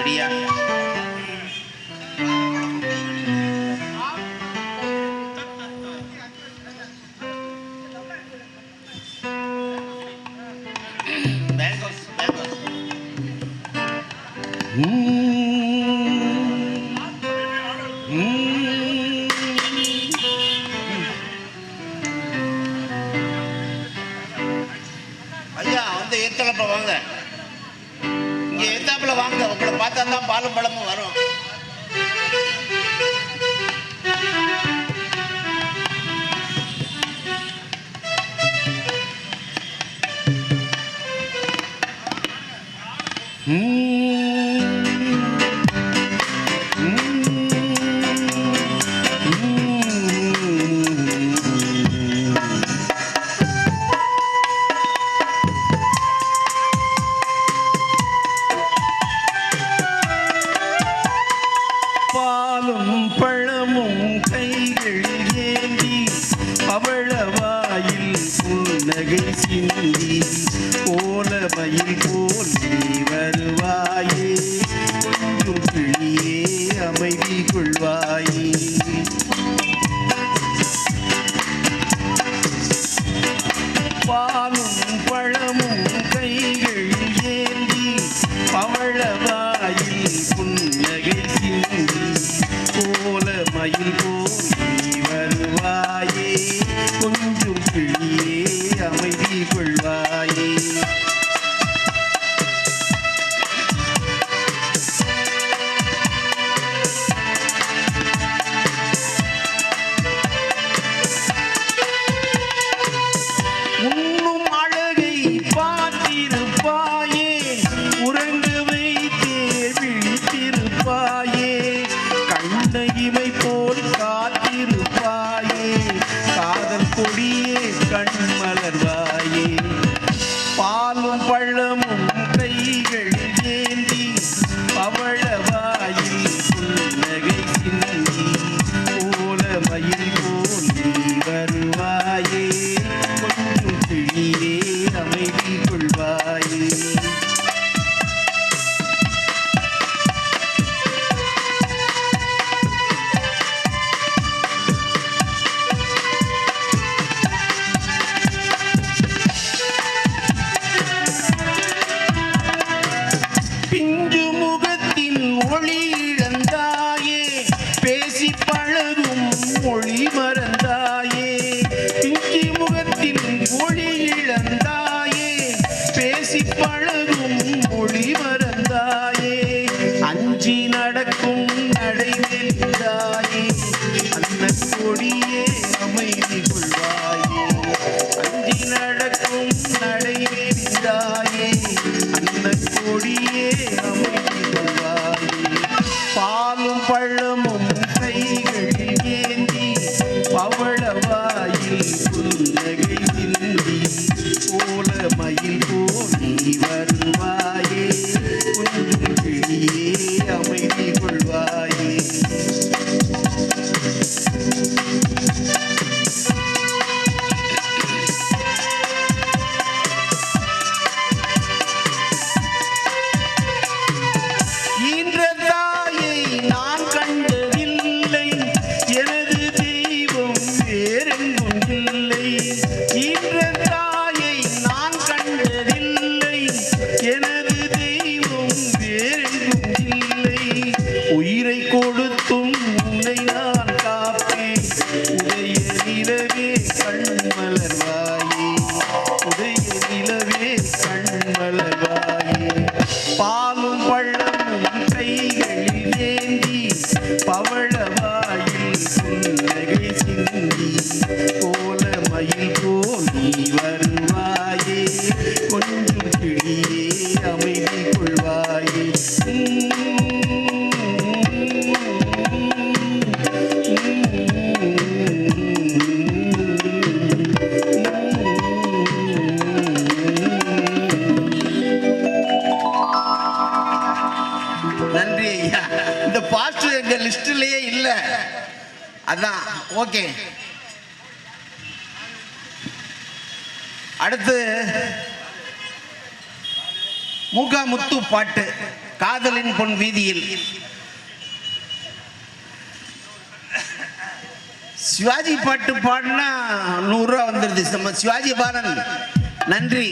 ரெடியா? ஐயா வந்து ஏத்தலப்ப வாங்க, இங்க ஏத்தாப்புல வாங்க. உங்களை பார்த்தா தான் பாலும் பழமும் வரும். பாலும் பழமும் கைகள் ஏந்தி பவளவாயில் புன்னகை சிந்தி ஓலமயில் போல் நீ வருவாயே, கொஞ்சம் கிளியே அமைதி கொள்வாயே. பாலும் பழமும் கைகள் ஏந்தி பவளவாயில் புன்னகை சிந்தி ஓலமயில் போல் நீ வருவாயே, கொஞ்சம் கிளியே அமைதி கொள்வாயே. உன்னும் அழகை பார்த்திருப்பாயே, உறங்க வைத்தே விழித்திருப்பாயே, கண்ண இமை போல் காத்திருப்பாயே, காதல் கொடியே கண் மலர்வாயே. பாலும் பழமும் கைகள் ஏந்தி பவளவாயில் புன்னகை சிந்தி ஓலமயில் போல் நீ வருவாயே, கொஞ்சம் கிளியே அமைதி கொள்வாயே. பிஞ்சு முகத்தின் ஒளி இழந்தாயே, பேசி பழகும் மொழி மறந்தாயே. பிஞ்சு முகத்தின் ஒளி இழந்தாயே, பேசி பழகும் மொழி மறந்தாயே. அஞ்சி நடக்கும் நடைவெளிந்தாயே, அன்ன கொடியே அமைதி கொள்வாயே. அஞ்சி நடக்கும் நடைவெளிந்தாயே, அன்ன கொடியே அமைதி கொள்வாயே. பாலும் பழமும் கைகள் ஏந்தி பவளவாயில் புன்னகை சிந்தி ஓலமயில் போல் நீ வருவாயே, கொஞ்சம் கிளியே அமைதி கொள்வாயே. ஈன்ற தாயை நான் கண்டதில்லை, எனது தெய்வம் வேறெங்கும் இல்லை. ஈன்ற தாயை நான் கண்டதில்லை, எனது தெய்வம் வேறெங்கும் இல்லை. உயிரை கொடுத்தும் உன்னை நான் காப்பேன், உதய நிலவே கண்மலர்வாயே, உதய நிலவே கண்மலர்வாயே. பாலும் பழமும் கைகளில் ஏந்தி பவளவாயில் புன்னகை சிந்தி ஓலமயில் போல் நீ வருவாயே, கொஞ்சம் கிளியே அமைதி கொள்வாயே. நன்றி ஐயா. இந்த பாட்டு எங்க லிஸ்ட்லயே இல்ல, அதான் ஓகே. அடுத்து மூகாமுத்து பாட்டு. காதலின் பொன் வீதியில் சிவாஜி பாட்டு பாடினா 100 ரூபா வந்துருது. நம்ம சிவாஜி பாலன் நன்றி.